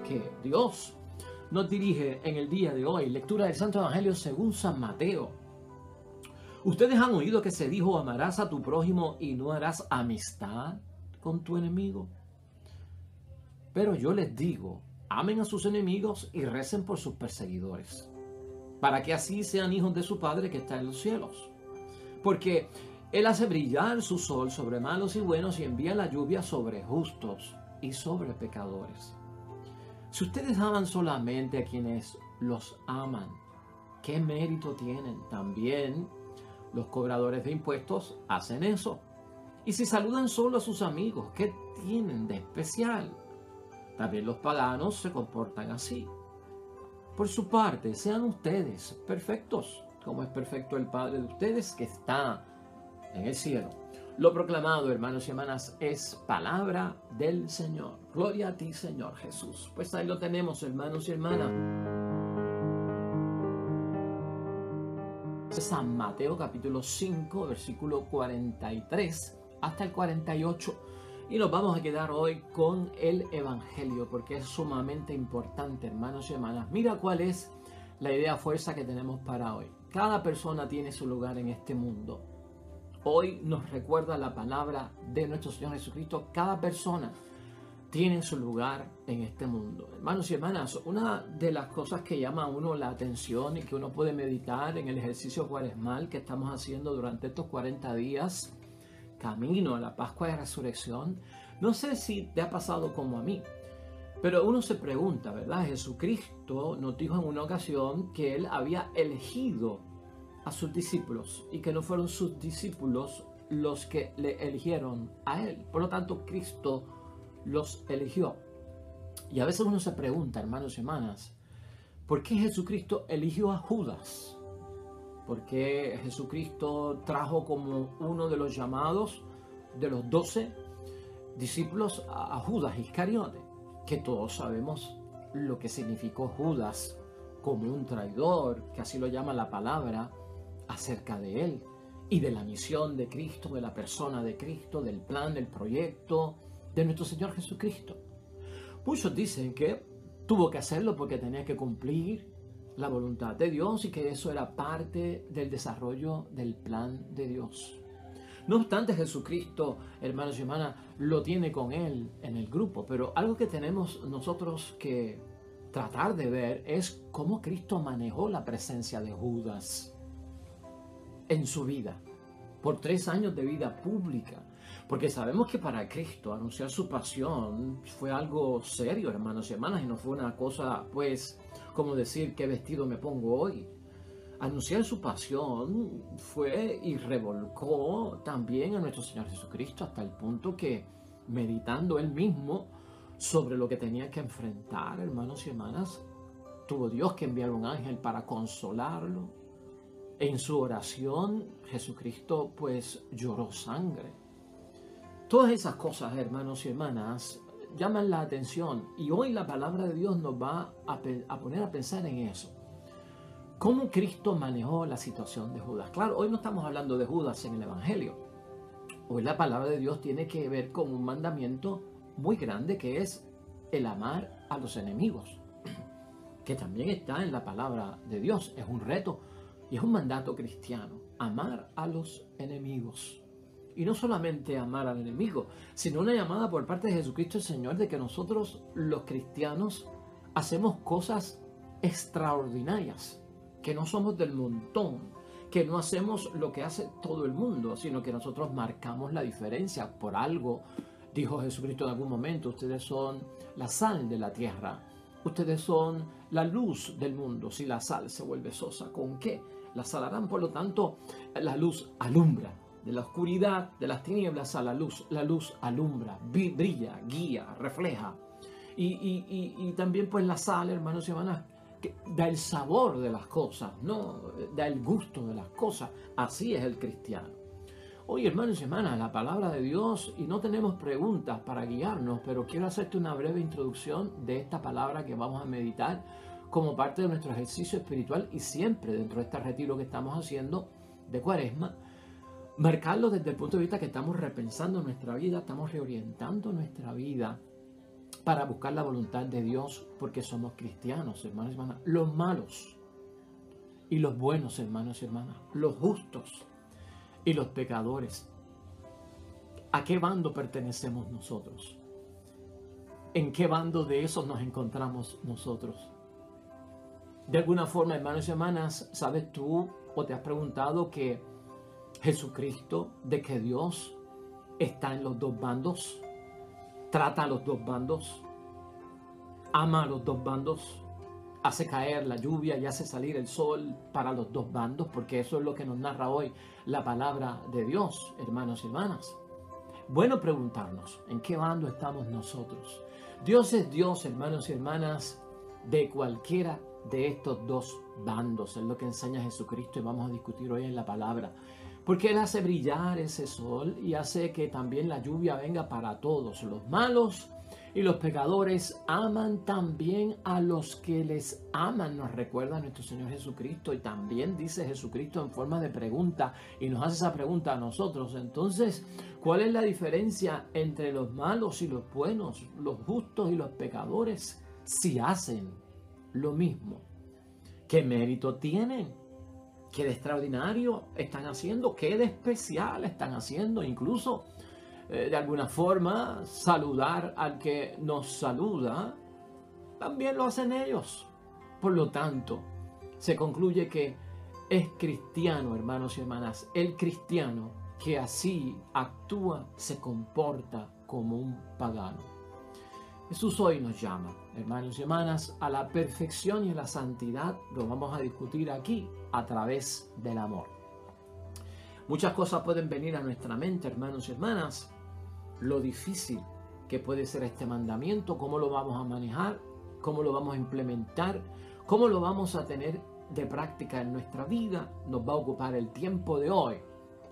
Que Dios nos dirige en el día de hoy. Lectura del Santo Evangelio según San Mateo. Ustedes han oído que se dijo: amarás a tu prójimo y no harás amistad con tu enemigo. Pero yo les digo, amen a sus enemigos y recen por sus perseguidores, para que así sean hijos de su Padre que está en los cielos. Porque Él hace brillar su sol sobre malos y buenos y envía la lluvia sobre justos y sobre pecadores. Si ustedes aman solamente a quienes los aman, ¿qué mérito tienen? También los cobradores de impuestos hacen eso. Y si saludan solo a sus amigos, ¿qué tienen de especial? También los paganos se comportan así. Por su parte, sean ustedes perfectos, como es perfecto el Padre de ustedes que está en el cielo. Lo proclamado, hermanos y hermanas, es palabra del Señor. Gloria a ti, Señor Jesús. Pues ahí lo tenemos, hermanos y hermanas. San Mateo capítulo 5, versículo 43 hasta el 48. Y nos vamos a quedar hoy con el Evangelio, porque es sumamente importante, hermanos y hermanas. Mira cuál es la idea fuerza que tenemos para hoy. Cada persona tiene su lugar en este mundo. Hoy nos recuerda la palabra de nuestro Señor Jesucristo. Cada persona tiene su lugar en este mundo. Hermanos y hermanas, una de las cosas que llama a uno la atención y que uno puede meditar en el ejercicio cuaresmal que estamos haciendo durante estos 40 días, camino a la Pascua de Resurrección, no sé si te ha pasado como a mí, pero uno se pregunta, ¿verdad? Jesucristo nos dijo en una ocasión que Él había elegido a sus discípulos y que no fueron sus discípulos los que le eligieron a Él. Por lo tanto, Cristo los eligió. Y a veces uno se pregunta, hermanos y hermanas, ¿por qué Jesucristo eligió a Judas? ¿Por qué Jesucristo trajo como uno de los llamados de los 12 discípulos a Judas Iscariote? Que todos sabemos lo que significó Judas como un traidor, que así lo llama la palabra acerca de él y de la misión de Cristo, de la persona de Cristo, del plan, del proyecto de nuestro Señor Jesucristo. Muchos dicen que tuvo que hacerlo porque tenía que cumplir la voluntad de Dios y que eso era parte del desarrollo del plan de Dios. No obstante, Jesucristo, hermanos y hermanas, lo tiene con él en el grupo, pero algo que tenemos nosotros que tratar de ver es cómo Cristo manejó la presencia de Judas en su vida, por 3 años de vida pública, porque sabemos que para Cristo anunciar su pasión fue algo serio, hermanos y hermanas, y no fue una cosa, pues, como decir qué vestido me pongo hoy. Anunciar su pasión fue y revolcó también a nuestro Señor Jesucristo hasta el punto que, meditando él mismo sobre lo que tenía que enfrentar, hermanos y hermanas, tuvo Dios que enviar un ángel para consolarlo. En su oración, Jesucristo pues lloró sangre. Todas esas cosas, hermanos y hermanas, llaman la atención. Y hoy la palabra de Dios nos va a poner a pensar en eso. ¿Cómo Cristo manejó la situación de Judas? Claro, hoy no estamos hablando de Judas en el Evangelio. Hoy la palabra de Dios tiene que ver con un mandamiento muy grande que es el amar a los enemigos, que también está en la palabra de Dios. Es un reto. Y es un mandato cristiano, amar a los enemigos. Y no solamente amar al enemigo, sino una llamada por parte de Jesucristo el Señor de que nosotros los cristianos hacemos cosas extraordinarias, que no somos del montón, que no hacemos lo que hace todo el mundo, sino que nosotros marcamos la diferencia. Por algo, dijo Jesucristo en algún momento, ustedes son la sal de la tierra. Ustedes son la luz del mundo. Si la sal se vuelve sosa, ¿con qué la salarán? Por lo tanto, la luz alumbra. De la oscuridad, de las tinieblas a la luz alumbra, brilla, guía, refleja. Y también pues la sal, hermanos y hermanas, que da el sabor de las cosas, ¿no? Da el gusto de las cosas. Así es el cristiano. Hoy, hermanos y hermanas, la palabra de Dios, y no tenemos preguntas para guiarnos, pero quiero hacerte una breve introducción de esta palabra que vamos a meditar como parte de nuestro ejercicio espiritual y siempre dentro de este retiro que estamos haciendo de Cuaresma, Marcarlo desde el punto de vista que estamos repensando nuestra vida, estamos reorientando nuestra vida para buscar la voluntad de Dios, porque somos cristianos, hermanos y hermanas. Los malos y los buenos, hermanos y hermanas, los justos y los pecadores. ¿A qué bando pertenecemos nosotros? ¿En qué bando de esos nos encontramos nosotros? De alguna forma, hermanos y hermanas, ¿sabes tú o te has preguntado que Jesucristo, de que Dios está en los dos bandos? Trata a los dos bandos, ama a los dos bandos, hace caer la lluvia y hace salir el sol para los dos bandos, porque eso es lo que nos narra hoy la palabra de Dios, hermanos y hermanas. Bueno preguntarnos, ¿en qué bando estamos nosotros? Dios es Dios, hermanos y hermanas, de cualquiera de estos dos bandos. Es lo que enseña Jesucristo y vamos a discutir hoy en la palabra. Porque Él hace brillar ese sol y hace que también la lluvia venga para todos. Los malos y los pecadores aman también a los que les aman, nos recuerda nuestro Señor Jesucristo. Y también dice Jesucristo en forma de pregunta y nos hace esa pregunta a nosotros. Entonces, ¿cuál es la diferencia entre los malos y los buenos, los justos y los pecadores, si hacen lo mismo? ¿Qué mérito tienen? ¿Qué de extraordinario están haciendo? ¿Qué de especial están haciendo? Incluso, de alguna forma, saludar al que nos saluda, también lo hacen ellos. Por lo tanto, se concluye que es cristiano, hermanos y hermanas, el cristiano que así actúa, se comporta como un pagano. Jesús hoy nos llama, hermanos y hermanas, a la perfección y a la santidad. Lo vamos a discutir aquí a través del amor. Muchas cosas pueden venir a nuestra mente, hermanos y hermanas. Lo difícil que puede ser este mandamiento, cómo lo vamos a manejar, cómo lo vamos a implementar, cómo lo vamos a tener de práctica en nuestra vida, nos va a ocupar el tiempo de hoy.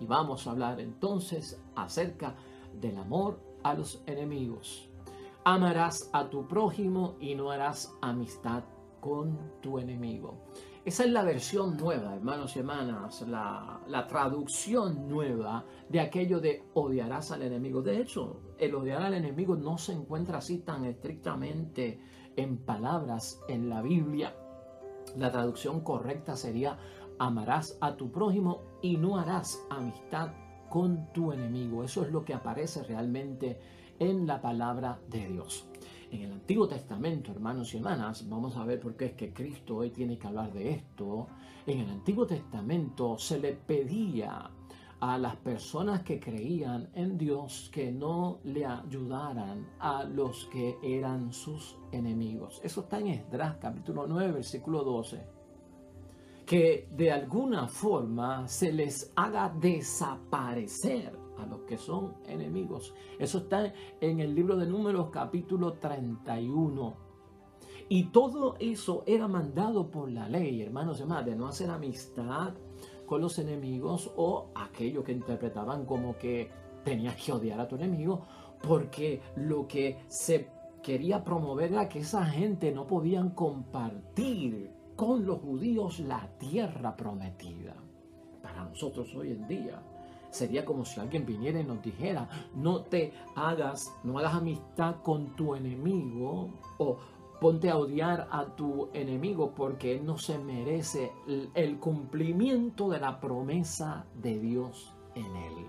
Y vamos a hablar entonces acerca del amor a los enemigos. Amarás a tu prójimo y no harás amistad con tu enemigo. Esa es la versión nueva, hermanos y hermanas, la traducción nueva de aquello de odiarás al enemigo. De hecho, el odiar al enemigo no se encuentra así tan estrictamente en palabras en la Biblia. La traducción correcta sería: amarás a tu prójimo y no harás amistad con tu enemigo. Eso es lo que aparece realmente en la palabra de Dios. En el Antiguo Testamento, hermanos y hermanas, vamos a ver por qué es que Cristo hoy tiene que hablar de esto. En el Antiguo Testamento se le pedía a las personas que creían en Dios que no le ayudaran a los que eran sus enemigos. Eso está en Esdras, capítulo 9, versículo 12. Que de alguna forma se les haga desaparecer a los que son enemigos. Eso está en el libro de Números, capítulo 31. Y todo eso era mandado por la ley, hermanos y hermanas, de no hacer amistad con los enemigos, o aquello que interpretaban como que tenías que odiar a tu enemigo, porque lo que se quería promover era que esa gente no podían compartir con los judíos la tierra prometida. Para nosotros hoy en día sería como si alguien viniera y nos dijera: no hagas amistad con tu enemigo, o ponte a odiar a tu enemigo porque él no se merece el cumplimiento de la promesa de Dios en él.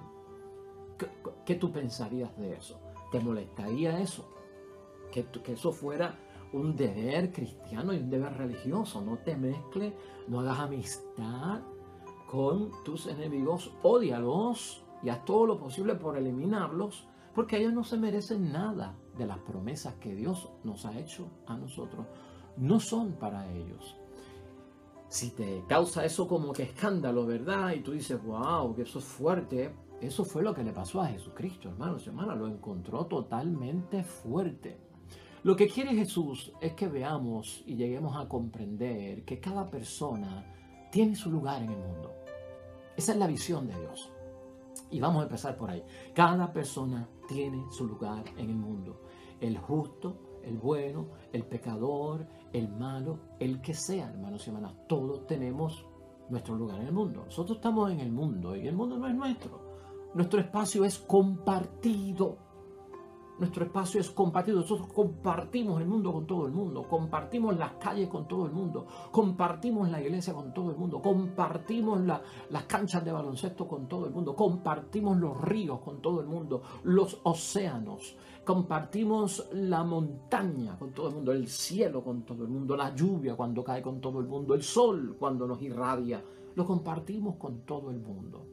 ¿Qué tú pensarías de eso? ¿Te molestaría eso? Que eso fuera un deber cristiano y un deber religioso. No te mezcles, no hagas amistad con tus enemigos, ódialos y haz todo lo posible por eliminarlos, porque ellos no se merecen nada de las promesas que Dios nos ha hecho a nosotros. No son para ellos. Si te causa eso como que escándalo, ¿verdad? Y tú dices: wow, que eso es fuerte. Eso fue lo que le pasó a Jesucristo, hermanos y hermanas. Lo encontró totalmente fuerte. Lo que quiere Jesús es que veamos y lleguemos a comprender que cada persona tiene su lugar en el mundo. Esa es la visión de Dios. Y vamos a empezar por ahí. Cada persona tiene su lugar en el mundo. El justo, el bueno, el pecador, el malo, el que sea, hermanos y hermanas. Todos tenemos nuestro lugar en el mundo. Nosotros estamos en el mundo y el mundo no es nuestro. Nuestro espacio es compartido. Nuestro espacio es compartido. Nosotros compartimos el mundo con todo el mundo. Compartimos las calles con todo el mundo. Compartimos la iglesia con todo el mundo. Compartimos las canchas de baloncesto con todo el mundo. Compartimos los ríos con todo el mundo. Los océanos. Compartimos la montaña con todo el mundo. El cielo con todo el mundo. La lluvia cuando cae con todo el mundo. El sol cuando nos irradia. Lo compartimos con todo el mundo.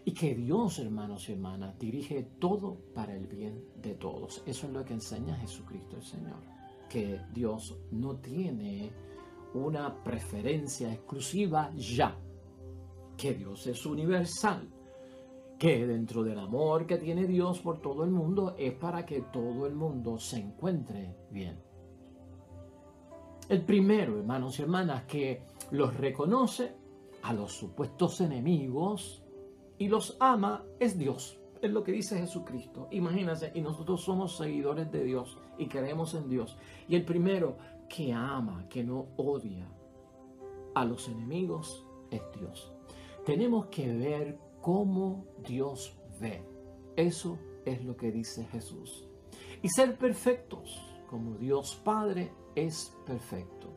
Y que Dios, hermanos y hermanas, dirige todo para el bien de todos. Eso es lo que enseña Jesucristo el Señor. Que Dios no tiene una preferencia exclusiva ya. Que Dios es universal. Que dentro del amor que tiene Dios por todo el mundo es para que todo el mundo se encuentre bien. El primero, hermanos y hermanas, que los reconoce a los supuestos enemigos y los ama es Dios. Es lo que dice Jesucristo. Imagínense, y nosotros somos seguidores de Dios y creemos en Dios. Y el primero que ama, que no odia a los enemigos es Dios. Tenemos que ver cómo Dios ve. Eso es lo que dice Jesús. Y ser perfectos, como Dios Padre es perfecto.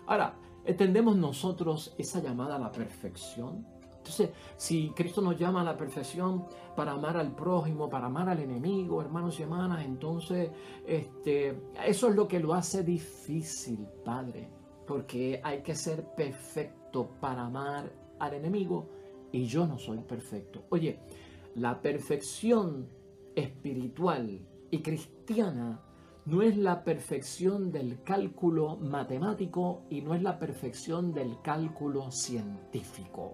Ahora, ¿entendemos nosotros esa llamada a la perfección? Entonces, si Cristo nos llama a la perfección para amar al prójimo, para amar al enemigo, hermanos y hermanas, entonces eso es lo que lo hace difícil, Padre, porque hay que ser perfecto para amar al enemigo y yo no soy perfecto. Oye, la perfección espiritual y cristiana no es la perfección del cálculo matemático y no es la perfección del cálculo científico.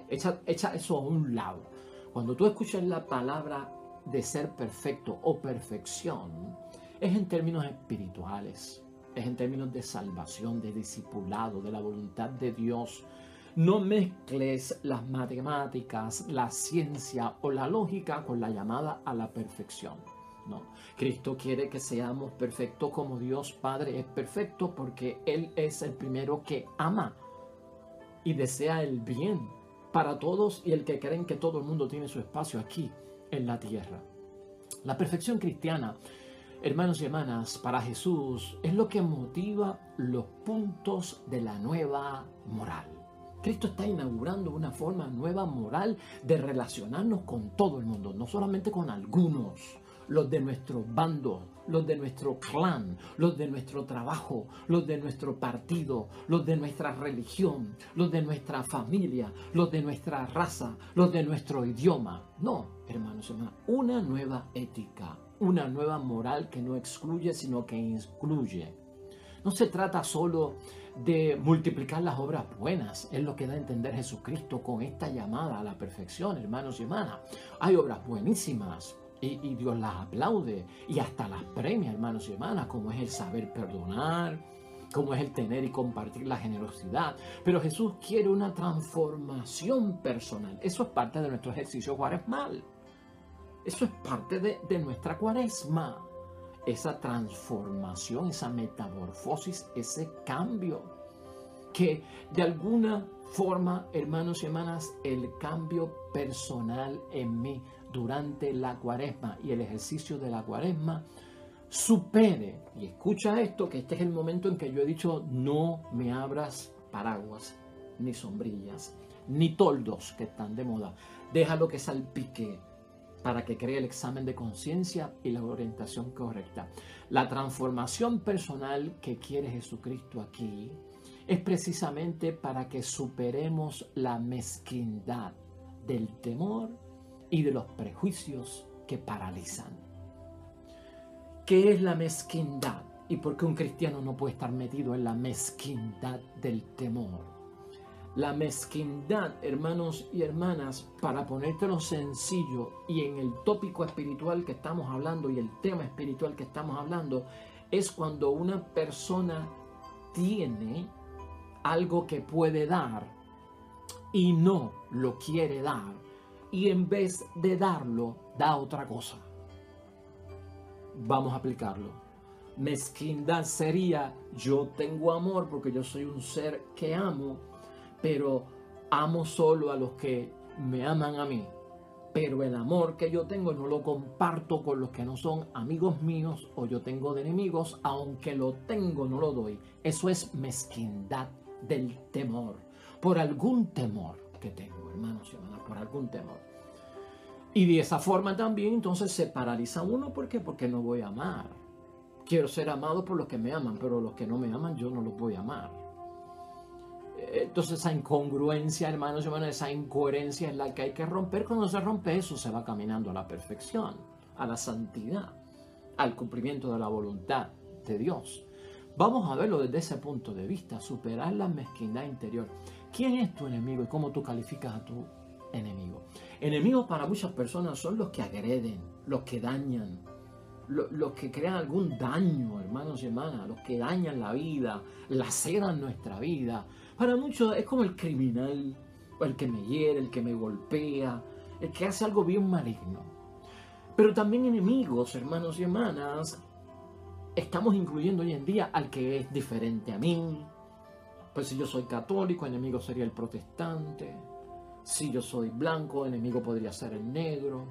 Echa eso a un lado. Cuando tú escuchas la palabra de ser perfecto o perfección, es en términos espirituales, es en términos de salvación, de discipulado, de la voluntad de Dios. No mezcles las matemáticas, la ciencia o la lógica con la llamada a la perfección. No, Cristo quiere que seamos perfectos como Dios Padre es perfecto porque Él es el primero que ama y desea el bien para todos y el que creen que todo el mundo tiene su espacio aquí en la tierra. La perfección cristiana, hermanos y hermanas, para Jesús es lo que motiva los puntos de la nueva moral. Cristo está inaugurando una forma nueva moral de relacionarnos con todo el mundo, no solamente con algunos, los de nuestro bando, los de nuestro clan, los de nuestro trabajo, los de nuestro partido, los de nuestra religión, los de nuestra familia, los de nuestra raza, los de nuestro idioma. No, hermanos y hermanas, una nueva ética, una nueva moral que no excluye, sino que incluye. No se trata solo de multiplicar las obras buenas, es lo que da a entender Jesucristo con esta llamada a la perfección, hermanos y hermanas. Hay obras buenísimas. Y Dios las aplaude y hasta las premia, hermanos y hermanas, como es el saber perdonar, como es el tener y compartir la generosidad. Pero Jesús quiere una transformación personal. Eso es parte de nuestro ejercicio cuaresmal. Eso es parte de nuestra cuaresma. Esa transformación, esa metamorfosis, ese cambio. Que de alguna forma, hermanos y hermanas, el cambio personal en mí durante la cuaresma y el ejercicio de la cuaresma supere, y escucha esto, que este es el momento en que yo he dicho no me abras paraguas, ni sombrillas, ni toldos que están de moda, déjalo que salpique para que cree el examen de conciencia y la orientación correcta. La transformación personal que quiere Jesucristo aquí es precisamente para que superemos la mezquindad del temor y de los prejuicios que paralizan. ¿Qué es la mezquindad? ¿Y por qué un cristiano no puede estar metido en la mezquindad del temor? La mezquindad, hermanos y hermanas, para ponértelo sencillo y en el tópico espiritual que estamos hablando y el tema espiritual que estamos hablando, es cuando una persona tiene algo que puede dar y no lo quiere dar, y en vez de darlo, da otra cosa. Vamos a aplicarlo. Mezquindad sería: yo tengo amor porque yo soy un ser que amo, pero amo solo a los que me aman a mí. Pero el amor que yo tengo no lo comparto con los que no son amigos míos o yo tengo de enemigos, aunque lo tengo no lo doy. Eso es mezquindad del temor, por algún temor que tengo, hermanos y hermanas, por algún temor. Y de esa forma también entonces se paraliza uno. ¿Por qué? Porque no voy a amar. Quiero ser amado por los que me aman, pero los que no me aman yo no los voy a amar. Entonces esa incongruencia, hermanos y hermanas, esa incoherencia es la que hay que romper. Cuando se rompe eso, se va caminando a la perfección, a la santidad, al cumplimiento de la voluntad de Dios. Vamos a verlo desde ese punto de vista, superar la mezquindad interior. ¿Quién es tu enemigo y cómo tú calificas a tu enemigo? Enemigos para muchas personas son los que agreden, los que dañan, los que crean algún daño, hermanos y hermanas, los que dañan la vida, laceran nuestra vida. Para muchos es como el criminal, o el que me hiere, el que me golpea, el que hace algo bien maligno. Pero también enemigos, hermanos y hermanas, estamos incluyendo hoy en día al que es diferente a mí. Pues si yo soy católico, enemigo sería el protestante. Si yo soy blanco, enemigo podría ser el negro.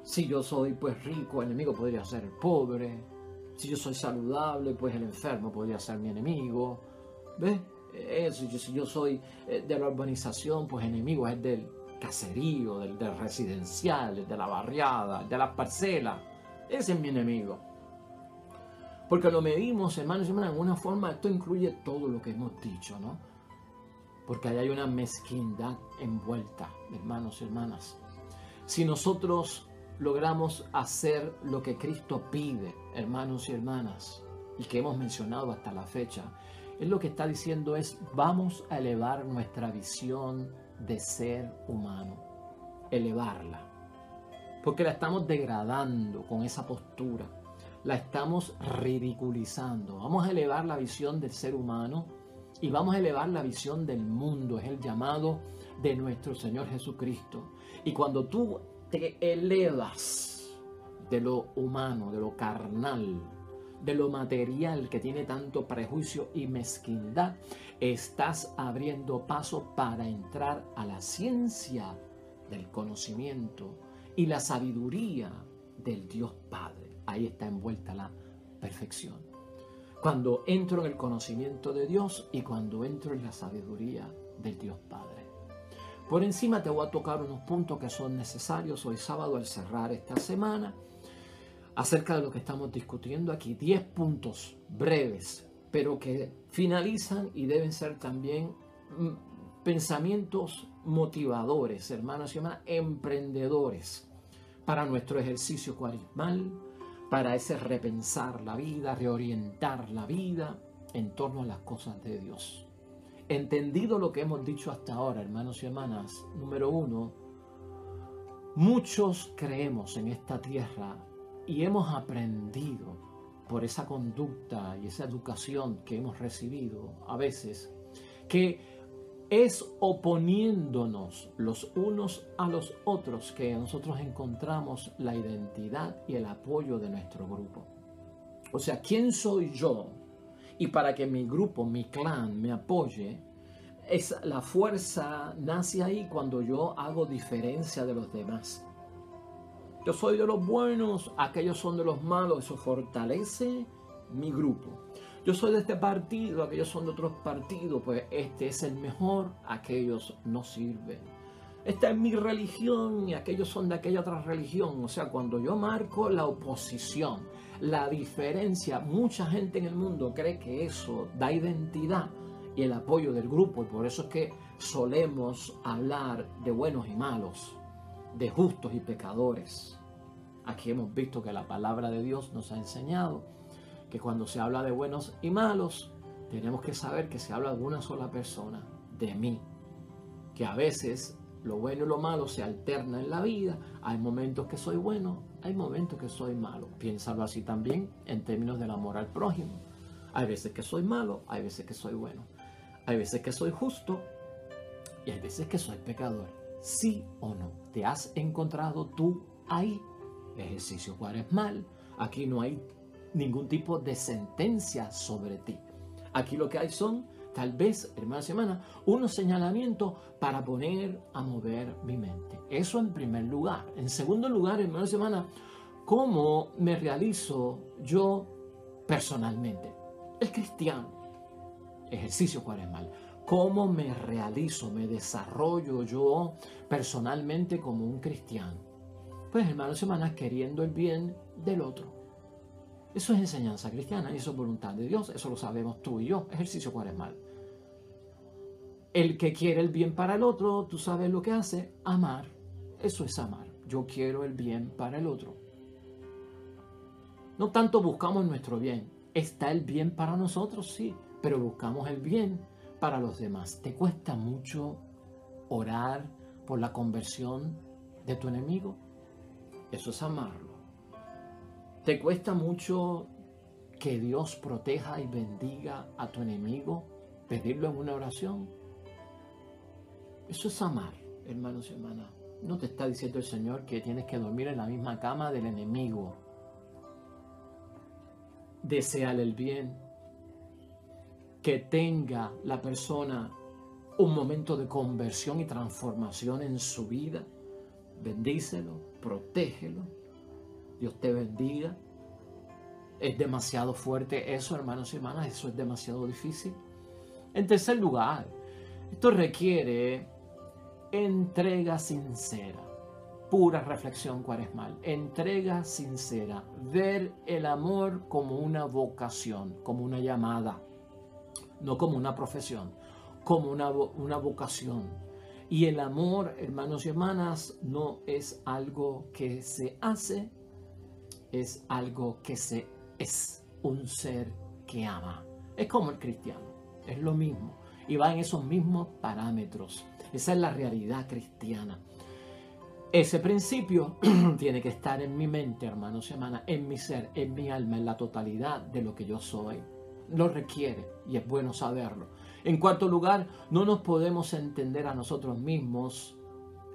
Si yo soy pues rico, enemigo podría ser el pobre. Si yo soy saludable, pues el enfermo podría ser mi enemigo. ¿Ves? Eso, si yo soy de la urbanización, pues enemigo es del caserío, del residencial, de la barriada, de las parcelas. Ese es mi enemigo. Porque lo medimos, hermanos y hermanas, en una forma, esto incluye todo lo que hemos dicho, ¿no? Porque ahí hay una mezquindad envuelta, hermanos y hermanas. Si nosotros logramos hacer lo que Cristo pide, hermanos y hermanas, y que hemos mencionado hasta la fecha, Él lo que está diciendo es, vamos a elevar nuestra visión de ser humano, elevarla, porque la estamos degradando con esa postura, la estamos ridiculizando. Vamos a elevar la visión del ser humano y vamos a elevar la visión del mundo, es el llamado de nuestro Señor Jesucristo. Y cuando tú te elevas de lo humano, de lo carnal, de lo material que tiene tanto prejuicio y mezquindad, estás abriendo paso para entrar a la ciencia del conocimiento y la sabiduría del Dios Padre. Ahí está envuelta la perfección. Cuando entro en el conocimiento de Dios y cuando entro en la sabiduría del Dios Padre. Por encima te voy a tocar unos puntos que son necesarios hoy sábado al cerrar esta semana acerca de lo que estamos discutiendo aquí. 10 puntos breves, pero que finalizan y deben ser también pensamientos motivadores, hermanos y hermanas, emprendedores para nuestro ejercicio cuaresmal, para ese repensar la vida, reorientar la vida en torno a las cosas de Dios. Entendido lo que hemos dicho hasta ahora, hermanos y hermanas, número 1, muchos creemos en esta tierra y hemos aprendido por esa conducta y esa educación que hemos recibido a veces, que es oponiéndonos los unos a los otros que nosotros encontramos la identidad y el apoyo de nuestro grupo. O sea, ¿quién soy yo? Y para que mi grupo, mi clan me apoye, la fuerza nace ahí cuando yo hago diferencia de los demás. Yo soy de los buenos, aquellos son de los malos, eso fortalece mi grupo. Yo soy de este partido, aquellos son de otros partidos, pues este es el mejor, aquellos no sirven. Esta es mi religión y aquellos son de aquella otra religión. O sea, cuando yo marco la oposición, la diferencia, mucha gente en el mundo cree que eso da identidad y el apoyo del grupo. Y por eso es que solemos hablar de buenos y malos, de justos y pecadores. Aquí hemos visto que la palabra de Dios nos ha enseñado que cuando se habla de buenos y malos, tenemos que saber que se habla de una sola persona, de mí. Que a veces lo bueno y lo malo se alterna en la vida. Hay momentos que soy bueno, hay momentos que soy malo. Piénsalo así también en términos del amor al prójimo. Hay veces que soy malo, hay veces que soy bueno. Hay veces que soy justo y hay veces que soy pecador. ¿Sí o no? ¿Te has encontrado tú ahí? Ejercicio cuaresmal. Aquí no hay ningún tipo de sentencia sobre ti. Aquí lo que hay son tal vez, hermanos y hermanas, unos señalamientos para poner a mover mi mente. Eso en primer lugar. En segundo lugar, hermanos y hermanas, ¿cómo me realizo yo personalmente? El cristiano. Ejercicio cuaresmal. ¿Cómo me realizo, me desarrollo yo personalmente como un cristiano? Pues, hermanos y hermanas, queriendo el bien del otro. Eso es enseñanza cristiana y eso es voluntad de Dios. Eso lo sabemos tú y yo. Ejercicio cuaresmal. El que quiere el bien para el otro, tú sabes lo que hace, amar. Eso es amar. Yo quiero el bien para el otro. No tanto buscamos nuestro bien. Está el bien para nosotros, sí, pero buscamos el bien para los demás. ¿Te cuesta mucho orar por la conversión de tu enemigo? Eso es amarlo. ¿Te cuesta mucho que Dios proteja y bendiga a tu enemigo? ¿Pedirlo en una oración? Eso es amar, hermanos y hermanas. No te está diciendo el Señor que tienes que dormir en la misma cama del enemigo. Deseale el bien. Que tenga la persona un momento de conversión y transformación en su vida. Bendícelo, protégelo. Dios te bendiga. Es demasiado fuerte eso, hermanos y hermanas. Eso es demasiado difícil. En tercer lugar, esto requiere entrega sincera. Pura reflexión cuaresmal. Entrega sincera. Ver el amor como una vocación, como una llamada. No como una profesión, como una vocación. Y el amor, hermanos y hermanas, no es algo que se hace, es algo que se es, un ser que ama. Es como el cristiano, es lo mismo. Y va en esos mismos parámetros. Esa es la realidad cristiana. Ese principio tiene que estar en mi mente, hermanos y hermanas, en mi ser, en mi alma, en la totalidad de lo que yo soy. Lo requiere y es bueno saberlo. En cuarto lugar, no nos podemos entender a nosotros mismos,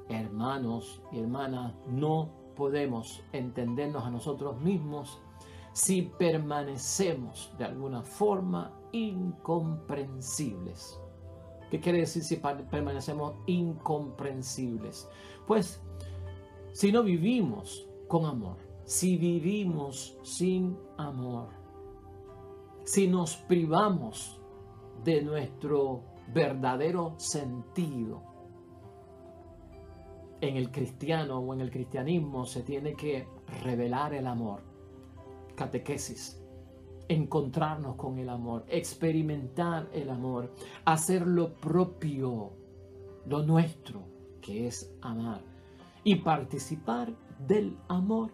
hermanos y hermanas, no podemos entendernos a nosotros mismos si permanecemos de alguna forma incomprensibles. ¿Qué quiere decir si permanecemos incomprensibles? Pues si no vivimos con amor, si vivimos sin amor, si nos privamos de nuestro verdadero sentido. En el cristiano o en el cristianismo se tiene que revelar el amor, catequesis, encontrarnos con el amor, experimentar el amor, hacer lo propio, lo nuestro, que es amar, y participar del amor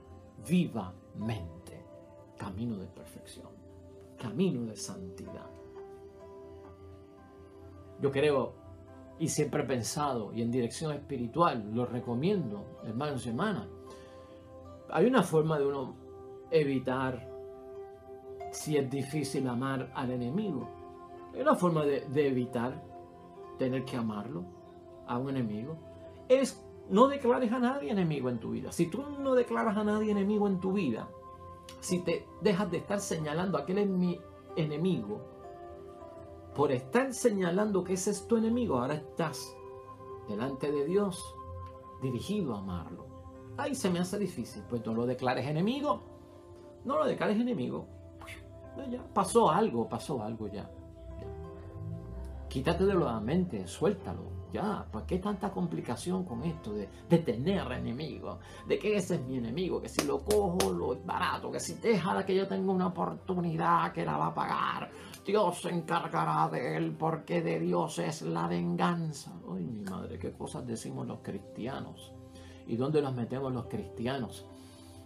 vivamente. Camino de perfección. Camino de santidad. Yo creo y siempre he pensado y en dirección espiritual lo recomiendo, hermanos y hermanas. Hay una forma de uno evitar, si es difícil amar al enemigo, hay una forma de evitar tener que amarlo a un enemigo. Es no declares a nadie enemigo en tu vida. Si tú no declaras a nadie enemigo en tu vida, si te dejas de estar señalando aquel es mi enemigo, por estar señalando que ese es tu enemigo, ahora estás delante de Dios dirigido a amarlo. Ahí se me hace difícil, pues no lo declares enemigo, no lo declares enemigo. Ya, pasó algo ya. Quítate de la mente, suéltalo. Ya, ¿por qué tanta complicación con esto de tener enemigos? De que ese es mi enemigo, que si lo cojo lo es barato, que si déjala que yo tenga una oportunidad que la va a pagar, Dios se encargará de él porque de Dios es la venganza. Ay, mi madre, qué cosas decimos los cristianos. ¿Y dónde nos metemos los cristianos?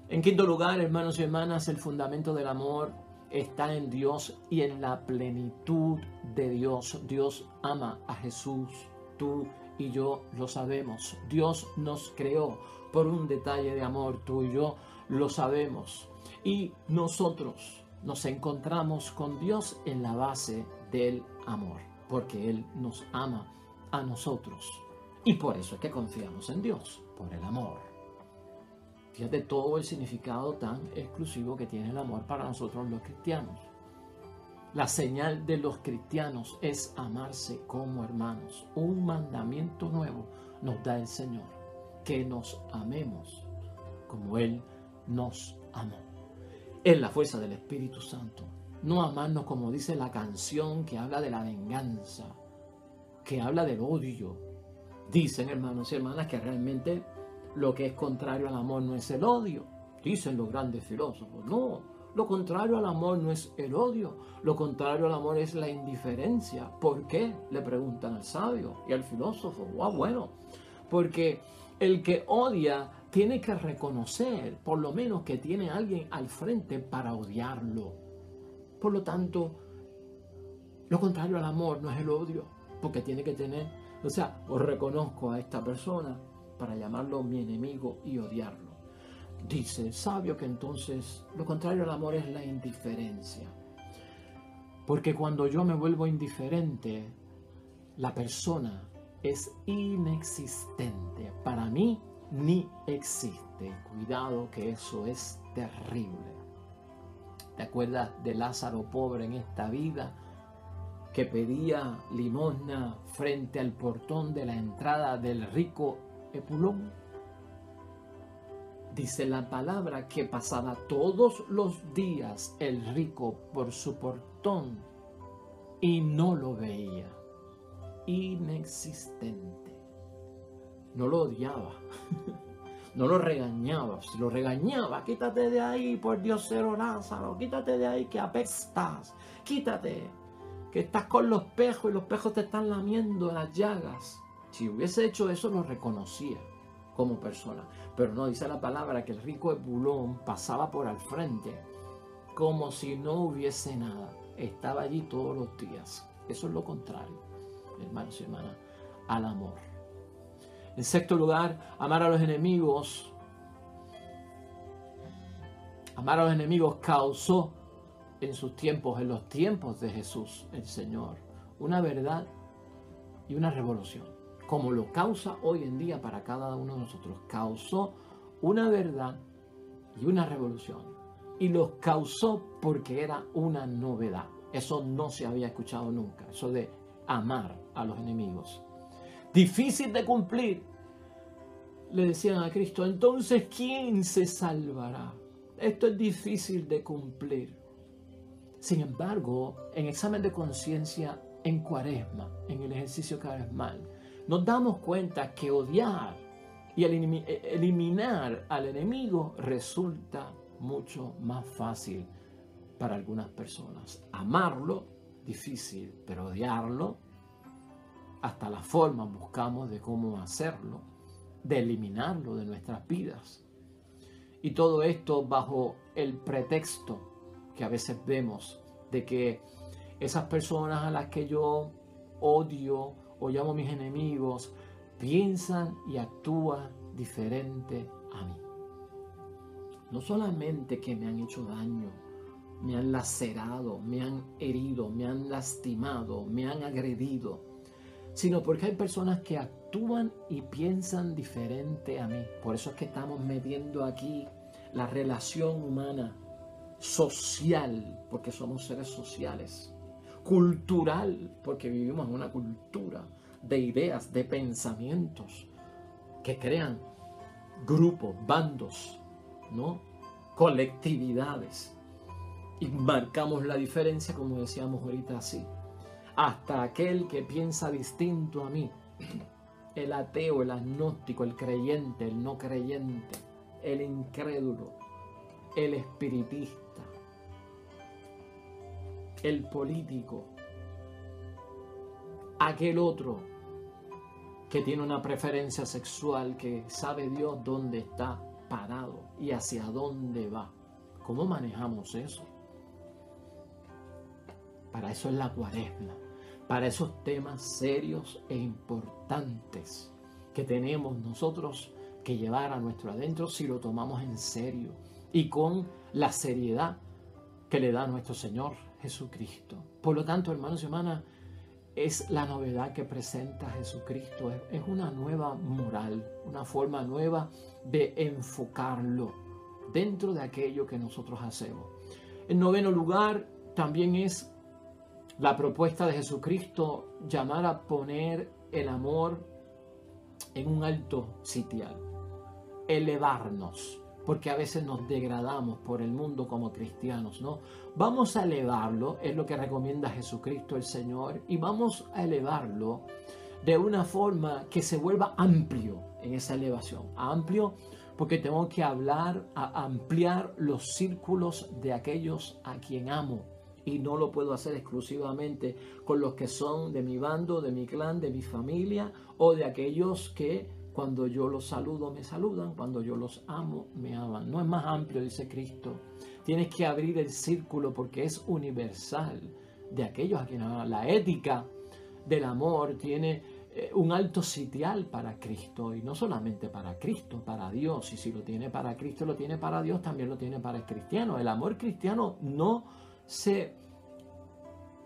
En quinto lugar, hermanos y hermanas, el fundamento del amor está en Dios y en la plenitud de Dios. Dios ama a Jesús. Tú y yo lo sabemos. Dios nos creó por un detalle de amor. Tú y yo lo sabemos. Y nosotros nos encontramos con Dios en la base del amor. Porque Él nos ama a nosotros. Y por eso es que confiamos en Dios. Por el amor. Fíjate todo el significado tan exclusivo que tiene el amor para nosotros los cristianos. La señal de los cristianos es amarse como hermanos. Un mandamiento nuevo nos da el Señor, que nos amemos como Él nos amó. Es la fuerza del Espíritu Santo. No amarnos como dice la canción que habla de la venganza, que habla del odio. Dicen, hermanos y hermanas, que realmente lo que es contrario al amor no es el odio. Dicen los grandes filósofos. No, lo contrario al amor no es el odio. Lo contrario al amor es la indiferencia. ¿Por qué? Le preguntan al sabio y al filósofo. Bueno, porque el que odia tiene que reconocer, por lo menos, que tiene a alguien al frente para odiarlo. Por lo tanto, lo contrario al amor no es el odio, porque tiene que tener, o reconozco a esta persona para llamarlo mi enemigo y odiarlo. Dice el sabio que entonces lo contrario al amor es la indiferencia. Porque cuando yo me vuelvo indiferente, la persona es inexistente. Para mí, ni existe. Cuidado, que eso es terrible. ¿Te acuerdas de Lázaro pobre en esta vida, que pedía limosna frente al portón de la entrada del rico Epulón? Dice la palabra que pasaba todos los días el rico por su portón y no lo veía. Inexistente. No lo odiaba. No lo regañaba. Si lo regañaba, quítate de ahí, por Diosero Lázaro, quítate de ahí que apestas, quítate, que estás con los pejos y los pejos te están lamiendo las llagas. Si hubiese hecho eso, lo reconocía como persona. Pero no, dice la palabra que el rico Epulón pasaba por al frente como si no hubiese nada. Estaba allí todos los días. Eso es lo contrario, hermanos y hermanas, al amor. En sexto lugar, amar a los enemigos. Amar a los enemigos causó en sus tiempos, en los tiempos de Jesús, el Señor, una verdad y una revolución, como lo causa hoy en día para cada uno de nosotros. Causó una verdad y una revolución. Y los causó porque era una novedad. Eso no se había escuchado nunca, eso de amar a los enemigos. Difícil de cumplir, le decían a Cristo. Entonces, ¿quién se salvará? Esto es difícil de cumplir. Sin embargo, en examen de conciencia, en Cuaresma, en el ejercicio cuaresmal, nos damos cuenta que odiar y eliminar al enemigo resulta mucho más fácil para algunas personas. Amarlo, difícil, pero odiarlo, hasta la forma buscamos de cómo hacerlo, de eliminarlo de nuestras vidas. Y todo esto bajo el pretexto que a veces vemos de que esas personas a las que yo odio o llamo mis enemigos piensan y actúan diferente a mí. No solamente que me han hecho daño, me han lacerado, me han herido, me han lastimado, me han agredido, sino porque hay personas que actúan y piensan diferente a mí. Por eso es que estamos metiendo aquí la relación humana, social, porque somos seres sociales, cultural, porque vivimos en una cultura de ideas, de pensamientos que crean grupos, bandos, ¿no? Colectividades. Y marcamos la diferencia, como decíamos ahorita, así. Hasta aquel que piensa distinto a mí, el ateo, el agnóstico, el creyente, el no creyente, el incrédulo, el espiritista, el político, aquel otro que tiene una preferencia sexual, que sabe Dios dónde está parado y hacia dónde va. ¿Cómo manejamos eso? Para eso es la Cuaresma, para esos temas serios e importantes que tenemos nosotros que llevar a nuestro adentro si lo tomamos en serio y con la seriedad que le da nuestro Señor Jesucristo. Por lo tanto, hermanos y hermanas, es la novedad que presenta Jesucristo, es una nueva moral, una forma nueva de enfocarlo dentro de aquello que nosotros hacemos. En noveno lugar, también es La propuesta de Jesucristo llamar a poner el amor en un alto sitial, elevarnos, porque a veces nos degradamos por el mundo como cristianos, ¿no? Vamos a elevarlo, es lo que recomienda Jesucristo el Señor, y vamos a elevarlo de una forma que se vuelva amplio en esa elevación. Amplio porque tengo que hablar, a ampliar los círculos de aquellos a quien amo. Y no lo puedo hacer exclusivamente con los que son de mi bando, de mi clan, de mi familia, o de aquellos que cuando yo los saludo me saludan, cuando yo los amo me aman. No es más amplio, dice Cristo. Tienes que abrir el círculo porque es universal de aquellos a quienes aman. La ética del amor tiene un alto sitial para Cristo, y no solamente para Cristo, para Dios. Y si lo tiene para Cristo, lo tiene para Dios, también lo tiene para el cristiano. El amor cristiano no se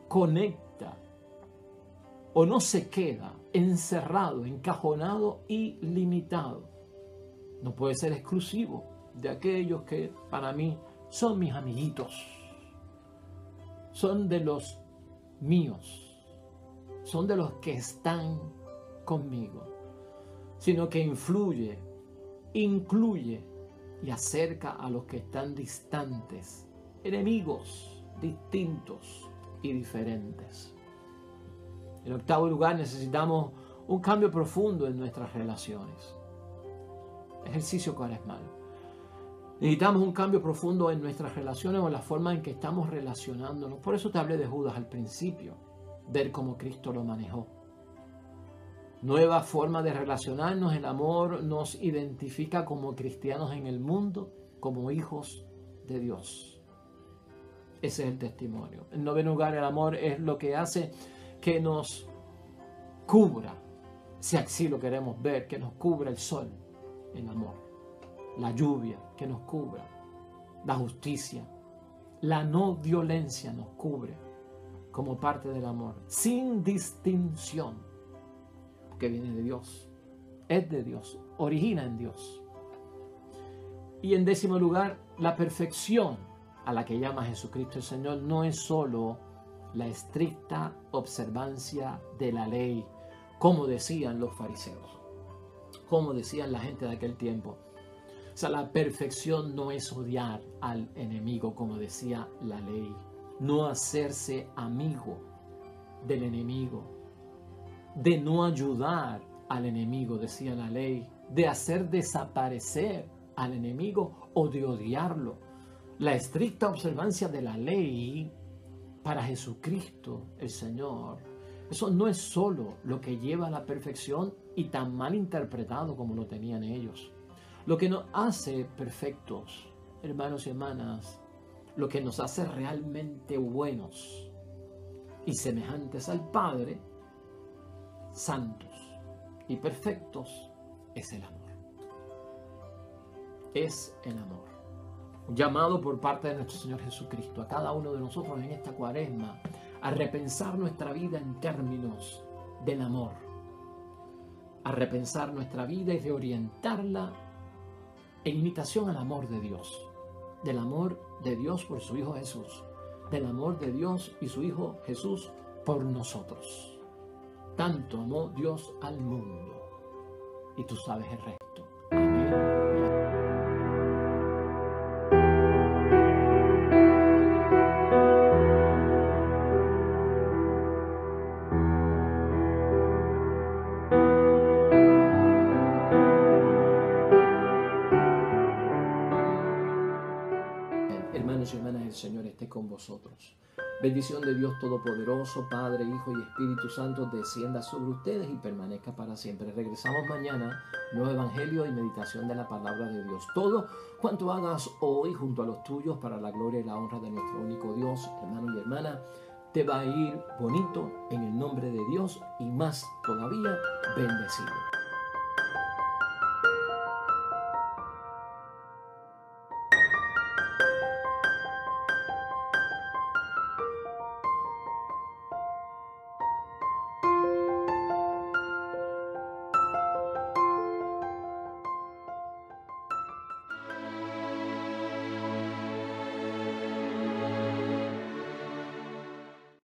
conecta o no se queda encerrado, encajonado y limitado. No puede ser exclusivo de aquellos que para mí son mis amiguitos, son de los míos, son de los que están conmigo, sino que influye, incluye y acerca a los que están distantes, enemigos, distintos y diferentes. En octavo lugar, necesitamos un cambio profundo en nuestras relaciones. Ejercicio cuaresmal. Necesitamos un cambio profundo en nuestras relaciones o en la forma en que estamos relacionándonos. Por eso te hablé de Judas al principio, ver cómo Cristo lo manejó. Nueva forma de relacionarnos. El amor nos identifica como cristianos en el mundo, como hijos de Dios. Ese es el testimonio. En noveno lugar, el amor es lo que hace que nos cubra, si así lo queremos ver, que nos cubra el sol, el amor, la lluvia, que nos cubra, la justicia, la no violencia nos cubre como parte del amor, sin distinción, que viene de Dios, es de Dios, origina en Dios. Y en décimo lugar, la perfección a la que llama Jesucristo el Señor no es solo la estricta observancia de la ley, como decían los fariseos, como decían la gente de aquel tiempo. O sea, la perfección no es odiar al enemigo, como decía la ley, no hacerse amigo del enemigo, de no ayudar al enemigo, decía la ley, de hacer desaparecer al enemigo o de odiarlo. La estricta observancia de la ley para Jesucristo el Señor, eso no es solo lo que lleva a la perfección y tan mal interpretado como lo tenían ellos. Lo que nos hace perfectos, hermanos y hermanas, lo que nos hace realmente buenos y semejantes al Padre, santos y perfectos, es el amor. Es el amor. Un llamado por parte de nuestro Señor Jesucristo a cada uno de nosotros en esta cuaresma a repensar nuestra vida en términos del amor, a repensar nuestra vida y reorientarla en imitación al amor de Dios, del amor de Dios por su Hijo Jesús, del amor de Dios y su Hijo Jesús por nosotros. Tanto amó Dios al mundo, y tú sabes el resto. Amén. Hermanos y hermanas, el Señor esté con vosotros. Bendición de Dios Todopoderoso, Padre, Hijo y Espíritu Santo, descienda sobre ustedes y permanezca para siempre. Regresamos mañana, nuevo Evangelio y meditación de la Palabra de Dios. Todo cuanto hagas hoy junto a los tuyos para la gloria y la honra de nuestro único Dios, hermano y hermana, te va a ir bonito en el nombre de Dios y más todavía bendecido.